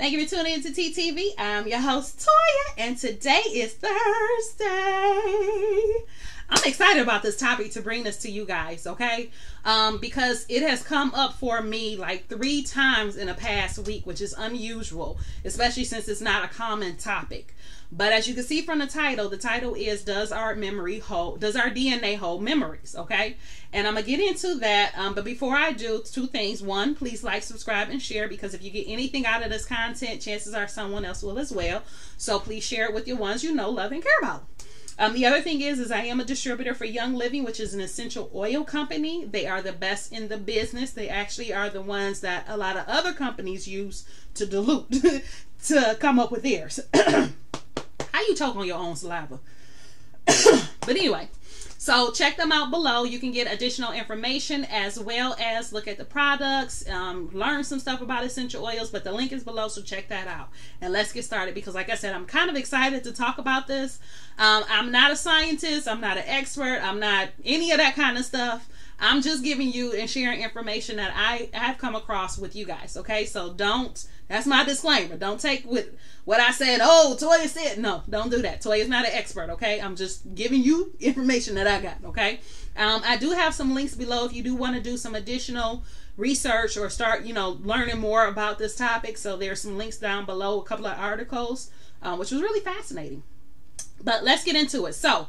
Thank you for tuning into TTV. I'm your host, Toya, and today is Thursday. I'm excited about this topic to bring this to you guys, okay? Because it has come up for me like 3 times in the past week, which is unusual, especially since it's not a common topic. But as you can see from the title is Does Our DNA Hold Memories? Okay? And I'm going to get into that. But before I do, 2 things. 1, please like, subscribe, and share, because if you get anything out of this content, chances are someone else will as well. So please share it with your ones you know, love, and care about. The other thing is I am a distributor for Young Living, which is an essential oil company. They are the best in the business. They actually are the ones that a lot of other companies use to dilute to come up with theirs. How you choke on your own saliva? But anyway, so check them out below. You can get additional information as well as look at the products, learn some stuff about essential oils, but the link is below, so check that out. And let's get started, because like I said, I'm kind of excited to talk about this. I'm not a scientist. I'm not an expert. I'm not any of that kind of stuff. I'm just giving you and sharing information that I have come across with you guys. Okay, so that's my disclaimer. Don't take with what I said. Oh, Toya said. No, don't do that. Toya's not an expert. Okay, I'm just giving you information that I got. Okay, I do have some links below if you do want to do some additional research or start, learning more about this topic. So there's some links down below, a couple of articles, which was really fascinating. But let's get into it. So,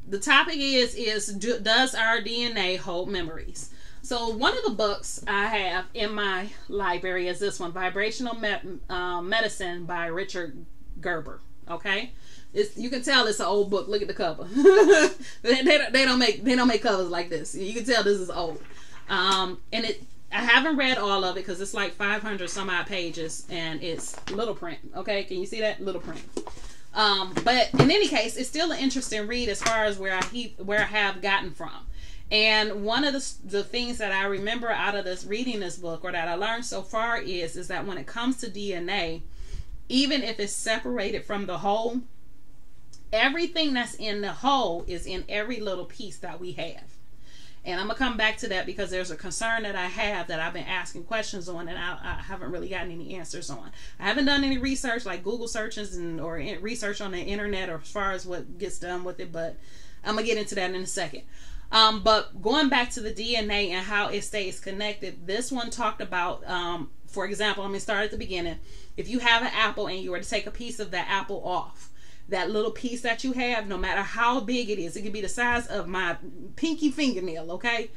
the topic is does our DNA hold memories? So one of the books I have in my library is this one, Vibrational Medicine by Richard Gerber. Okay, you can tell it's an old book. Look at the cover. they don't make covers like this. You can tell this is old. And I haven't read all of it because it's like 500 some odd pages, and it's little print. Okay, can you see that? Little print. But in any case, it's still an interesting read as far as where I have gotten from. And one of the things that I remember out of reading this book, or that I learned so far, is that when it comes to DNA, even if it's separated from the whole, everything that's in the whole is in every little piece that we have. And I'm going to come back to that because there's a concern that I have that I've been asking questions on, and I haven't really gotten any answers on. I haven't done any research like Google searches or research on the internet, or as far as what gets done with it, but I'm going to get into that in a second. But going back to the DNA and how it stays connected, this one talked about, for example, let me start at the beginning. If you have an apple and you were to take a piece of that apple off, that little piece that you have, no matter how big it is, it could be the size of my pinky fingernail, okay?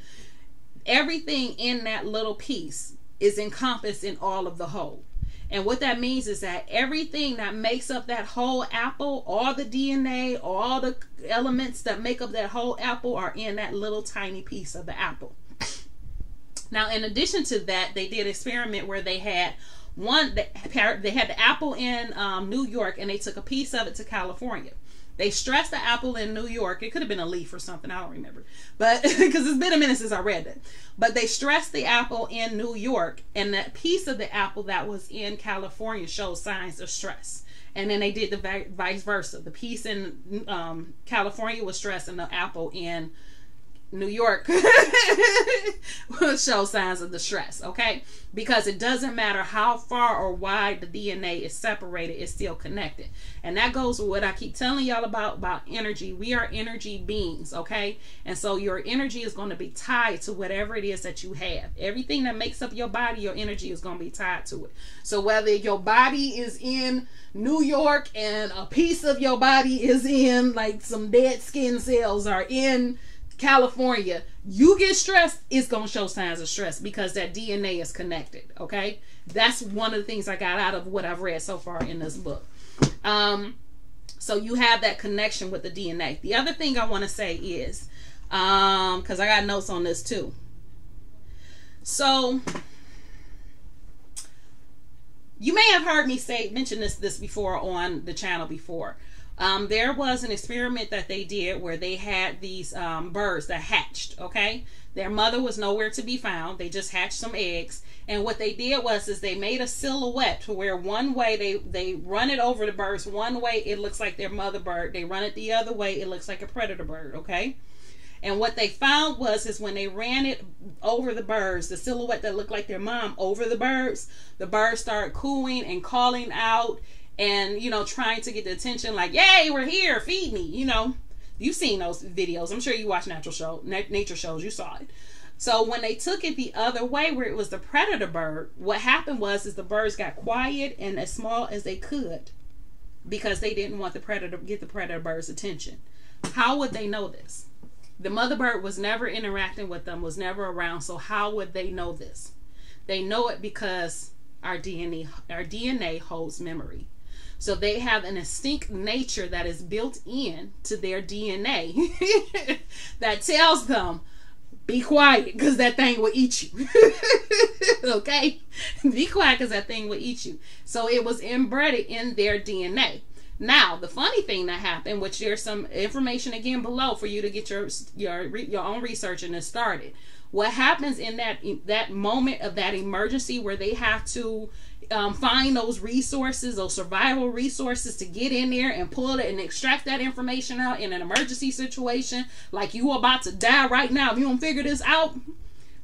Everything in that little piece is encompassed in all of the whole. And what that means is that everything that makes up that whole apple, all the DNA, all the elements that make up that whole apple are in that little tiny piece of the apple. Now, in addition to that, they did an experiment where they had they had the apple in New York, and they took a piece of it to California. They stressed the apple in New York. It could have been a leaf or something, I don't remember, but because it's been a minute since I read it. But they stressed the apple in New York, and that piece of the apple that was in California showed signs of stress. And then they did the vice versa. The piece in California was stressed, and the apple in New York will show signs of the stress. Okay, because it doesn't matter how far or wide the DNA is separated, it's still connected. And that goes with what I keep telling y'all about energy. We are energy beings, okay? And so your energy is going to be tied to whatever it is that you have. Everything that makes up your body, your energy is going to be tied to it. So whether your body is in New York and a piece of your body is in, like, some dead skin cells are in California, you get stressed, it's gonna show signs of stress because that DNA is connected. Okay, that's one of the things I got out of what I've read so far in this book. So you have that connection with the DNA. The other thing I want to say is, because I got notes on this too. So you may have heard me mention this before on the channel before. There was an experiment that they did where they had these birds that hatched. Okay, their mother was nowhere to be found. They just hatched some eggs, and what they did was they made a silhouette to where one way they run it over the birds, one way it looks like their mother bird, they run it the other way, it looks like a predator bird. Okay, And what they found is when they ran it over the birds, the silhouette that looked like their mom over the birds started cooing and calling out and, you know, trying to get the attention, like, yay, we're here, feed me, you know. You've seen those videos. I'm sure you watch nature shows. You saw it. So when they took it the other way, where it was the predator bird, what happened is the birds got quiet and as small as they could, because they didn't want the predator bird's attention. How would they know this? The mother bird was never interacting with them, was never around. So how would they know this? They know it because our DNA holds memory. So they have an instinct nature that is built in to their DNA that tells them, be quiet because that thing will eat you. Okay? Be quiet because that thing will eat you. So it was embedded in their DNA. Now, the funny thing that happened, which there's some information again below for you to get your own research and it started. What happens in that moment of that emergency where they have to find those resources, those survival resources to get in there and pull it and extract that information out in an emergency situation, like you are about to die right now if you don't figure this out.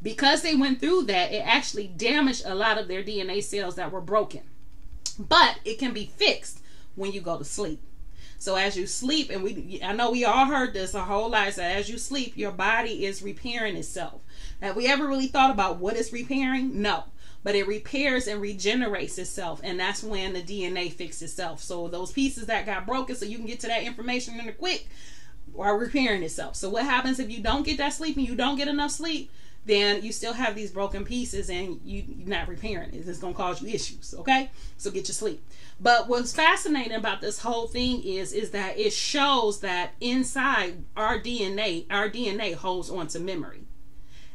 Because they went through that, it actually damaged a lot of their DNA cells that were broken. But it can be fixed when you go to sleep. So as you sleep, and I know we all heard this a whole lot, so as you sleep, your body is repairing itself. Have we ever really thought about what it's repairing? No. But it repairs and regenerates itself, and that's when the DNA fixes itself. So those pieces that got broken, so you can get to that information in a quick, are repairing itself. So what happens if you don't get that sleep and you don't get enough sleep? Then you still have these broken pieces and you're not repairing it. It's going to cause you issues, okay? So get your sleep. But what's fascinating about this whole thing is that it shows that inside our DNA holds on to memory.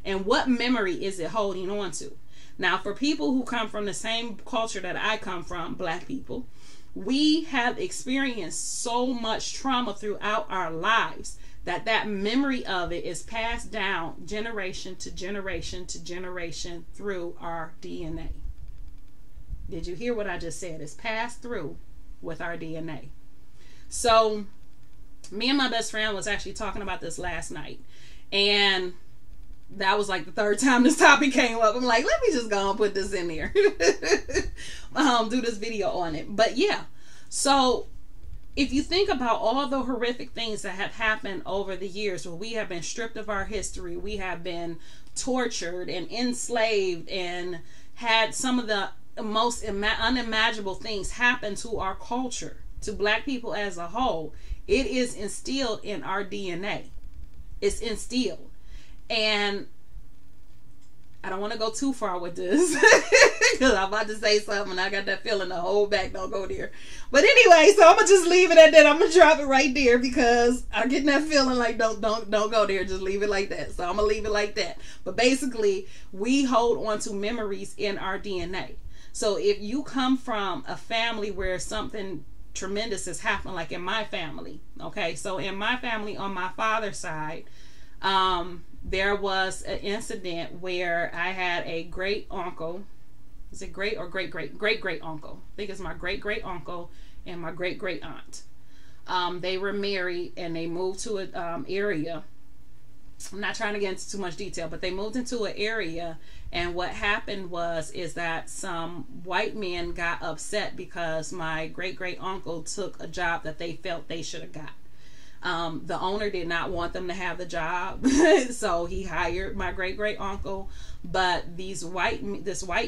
And what memory is it holding on to? Now, for people who come from the same culture that I come from, Black people, we have experienced so much trauma throughout our lives that memory of it is passed down generation to generation to generation through our DNA. Did you hear what I just said? It's passed through with our DNA. So me and my best friend was actually talking about this last night, and that was like the third time this topic came up. I'm like, let me just go and put this in there. Do this video on it. But yeah, so if you think about all the horrific things that have happened over the years, where we have been stripped of our history, we have been tortured and enslaved and had some of the most unimaginable things happen to our culture, to Black people as a whole, it is instilled in our DNA. It's instilled. And I don't want to go too far with this because I'm about to say something and I got that feeling to hold back, don't go there. But anyway, so I'm gonna just leave it at that. I'm gonna drop it right there because I'm getting that feeling like don't go there, just leave it like that. So I'm gonna leave it like that. But basically, we hold on to memories in our DNA. So if you come from a family where something tremendous has happened, like in my family, okay, so in my family on my father's side, there was an incident where I had a great uncle. Is it great or great uncle? I think it's my great uncle and my great aunt. They were married and they moved to an area. I'm not trying to get into too much detail, but they moved into an area, and what happened is that some white men got upset because my great uncle took a job that they felt they should have got. The owner did not want them to have the job, so he hired my great uncle. But this white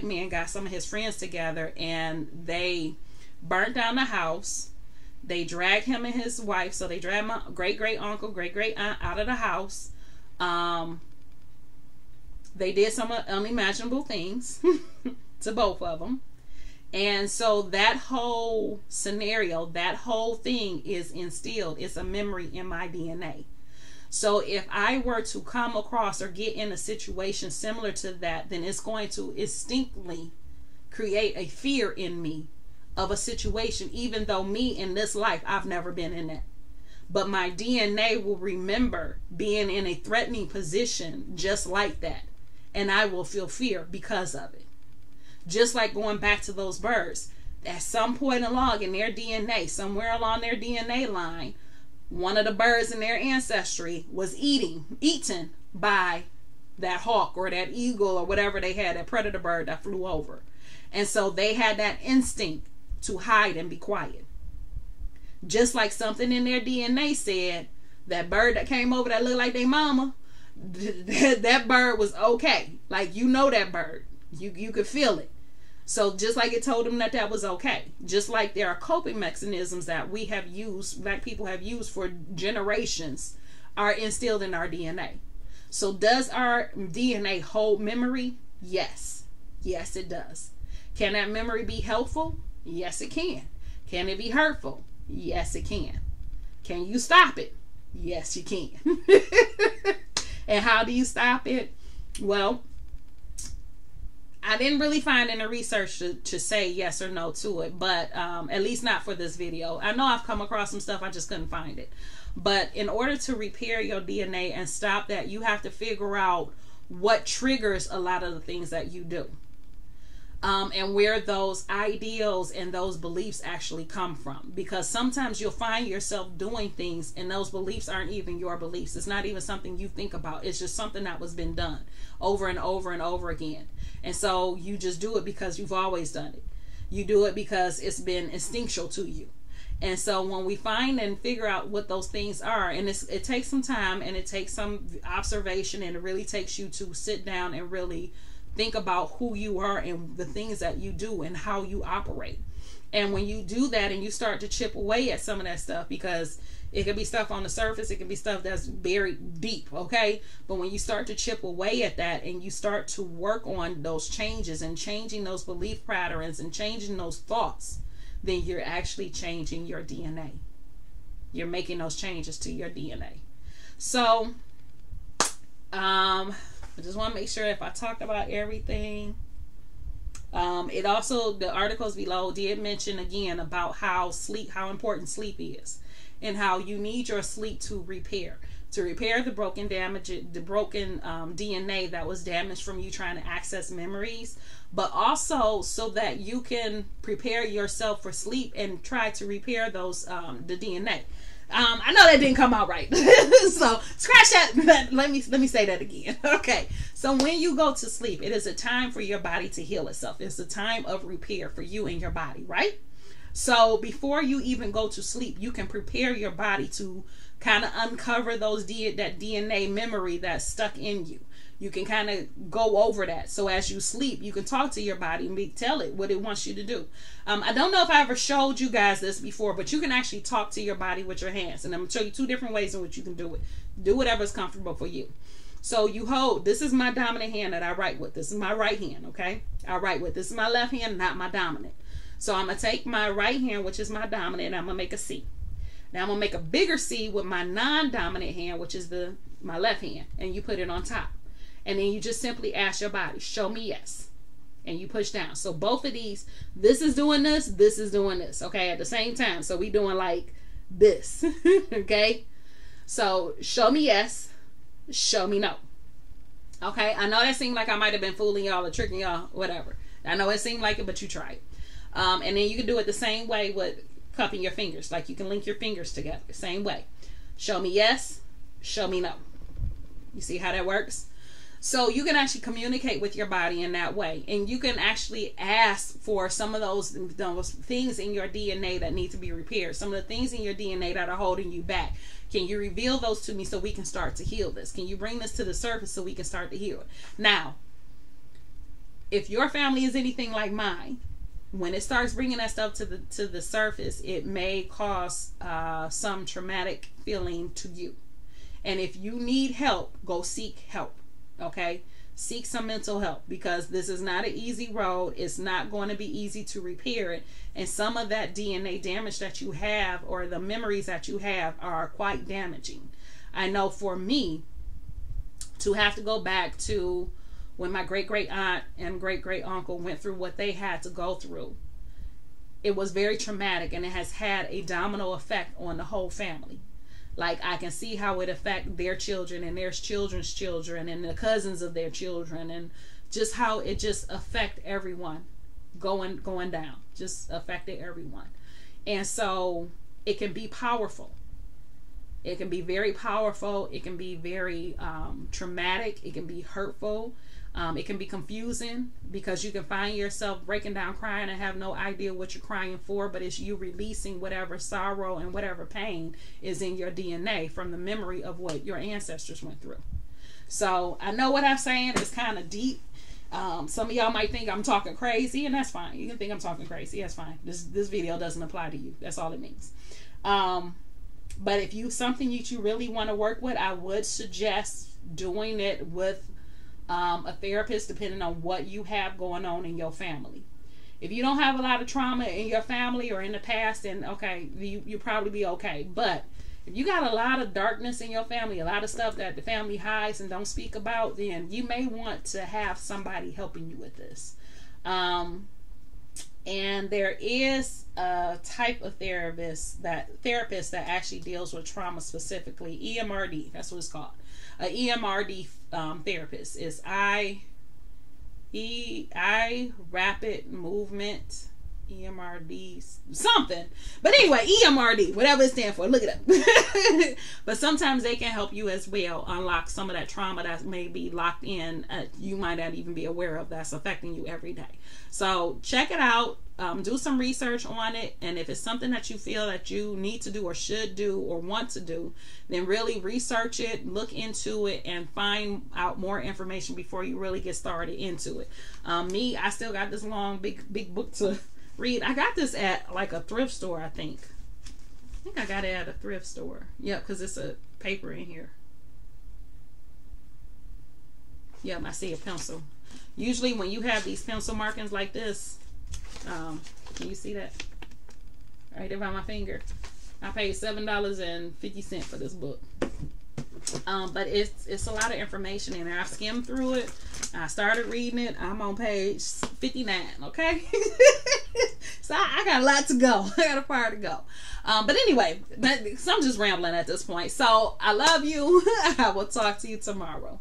man got some of his friends together, and they burnt down the house. They dragged him and his wife, so they dragged my great uncle, great aunt out of the house. They did some unimaginable things to both of them. And so that whole scenario, that whole thing is instilled. It's a memory in my DNA. So if I were to come across or get in a situation similar to that, then it's going to instinctively create a fear in me of a situation, even though me in this life, I've never been in that. But my DNA will remember being in a threatening position just like that. And I will feel fear because of it. Just like going back to those birds, at some point along in their DNA, somewhere along their DNA line, one of the birds in their ancestry was eaten by that hawk or that eagle or whatever they had, that predator bird that flew over. And so they had that instinct to hide and be quiet. Just like something in their DNA said, that bird that came over that looked like their mama, that bird was okay. Like, you know, that bird, you could feel it. So just like it told them that that was okay, just like there are coping mechanisms that we have used, black people have used for generations, are instilled in our DNA. So does our DNA hold memory? Yes. Yes, it does. Can that memory be helpful? Yes, it can. Can it be hurtful? Yes, it can. Can you stop it? Yes, you can. And how do you stop it? Well, I didn't really find any research to say yes or no to it, but at least not for this video. I know I've come across some stuff, I just couldn't find it. But in order to repair your DNA and stop that, you have to figure out what triggers a lot of the things that you do. And where those ideals and those beliefs actually come from. Because sometimes you'll find yourself doing things and those beliefs aren't even your beliefs. It's not even something you think about. It's just something that was been done over and over and over again. And so you just do it because you've always done it. You do it because it's been instinctual to you. And so when we find and figure out what those things are, and it takes some time and it takes some observation, and it really takes you to sit down and really think about who you are and the things that you do and how you operate. And when you do that and you start to chip away at some of that stuff, because it could be stuff on the surface, it could be stuff that's buried deep, okay? But when you start to chip away at that and you start to work on those changes and changing those belief patterns and changing those thoughts, then you're actually changing your DNA. You're making those changes to your DNA. So, I just want to make sure if I talked about everything. It also, the articles below did mention again about how important sleep is, and how you need your sleep to repair the broken DNA that was damaged from you trying to access memories, but also so that you can prepare yourself for sleep and try to repair those the DNA. I know that didn't come out right. So scratch that. Let me say that again. Okay. So when you go to sleep, it is a time for your body to heal itself. It's a time of repair for you and your body, right? So before you even go to sleep, you can prepare your body to kind of uncover that DNA memory that's stuck in you. You can kind of go over that. So as you sleep, you can talk to your body and tell it what it wants you to do. I don't know if I ever showed you guys this before, but you can actually talk to your body with your hands. And I'm going to show you 2 different ways in which you can do it. Do whatever's comfortable for you. So you hold, this is my dominant hand that I write with. This is my right hand, okay? I write with. This is my left hand, not my dominant. So I'm going to take my right hand, which is my dominant, and I'm going to make a C. Now I'm going to make a bigger C with my non-dominant hand, which is my left hand, and you put it on top. And then you just simply ask your body, show me yes. And you push down. So both of these, this is doing this is doing this, okay, at the same time. So we doing like this, okay? So show me yes, show me no. Okay, I know that seemed like I might have been fooling y'all or tricking y'all, whatever. I know it seemed like it, but you try it. And then you can do it the same way with cupping your fingers. Like you can link your fingers together, same way. Show me yes, show me no. You see how that works? So you can actually communicate with your body in that way. And you can actually ask for some of those things in your DNA that need to be repaired. Some of the things in your DNA that are holding you back. Can you reveal those to me so we can start to heal this? Can you bring this to the surface so we can start to heal it? Now, if your family is anything like mine, when it starts bringing that stuff to the surface, it may cause some traumatic feeling to you. And if you need help, go seek help. Okay, seek some mental help, because this is not an easy road. It's not going to be easy to repair it, and some of that DNA damage that you have, or the memories that you have, are quite damaging. I know for me, to have to go back to when my great-great aunt and great-great uncle went through what they had to go through, it was very traumatic, and it has had a domino effect on the whole family. Like, I can see how it affect their children and their children's children and the cousins of their children, and just how it just affect everyone going down. Just affected everyone. And so it can be powerful. It can be very powerful. It can be very traumatic. It can be hurtful. It can be confusing because you can find yourself breaking down crying and have no idea what you're crying for, but it's you releasing whatever sorrow and whatever pain is in your DNA from the memory of what your ancestors went through. So I know what I'm saying is kind of deep. Some of y'all might think I'm talking crazy, and that's fine. You can think I'm talking crazy. That's fine. This video doesn't apply to you. That's all it means. But if something that you really want to work with, I would suggest doing it with a therapist, depending on what you have going on in your family. If you don't have a lot of trauma in your family or in the past, then okay, you probably be okay. But if you got a lot of darkness in your family, a lot of stuff that the family hides and don't speak about, then you may want to have somebody helping you with this. And there is a type of therapist that actually deals with trauma specifically. EMRD, that's what it's called. A EMRD therapist is eye rapid movement. EMRD something, but anyway, EMRD, whatever it stands for, look it up. But sometimes they can help you as well unlock some of that trauma that may be locked in, you might not even be aware of, that's affecting you every day. So check it out, do some research on it, and if it's something that you feel that you need to do or should do or want to do, then really research it, look into it, and find out more information before you really get started into it. I still got this long big book to read. I got this at like a thrift store, I think I got it at a thrift store. Yep, because it's a paper in here. Yep, I see a pencil. Usually when you have these pencil markings like this, can you see that right there by my finger? I paid $7.50 for this book. But it's a lot of information in there. I've skimmed through it. I started reading it. I'm on page 59. Okay. So I got a lot to go. I got a far to go. But anyway, so I'm just rambling at this point. So I love you. I will talk to you tomorrow.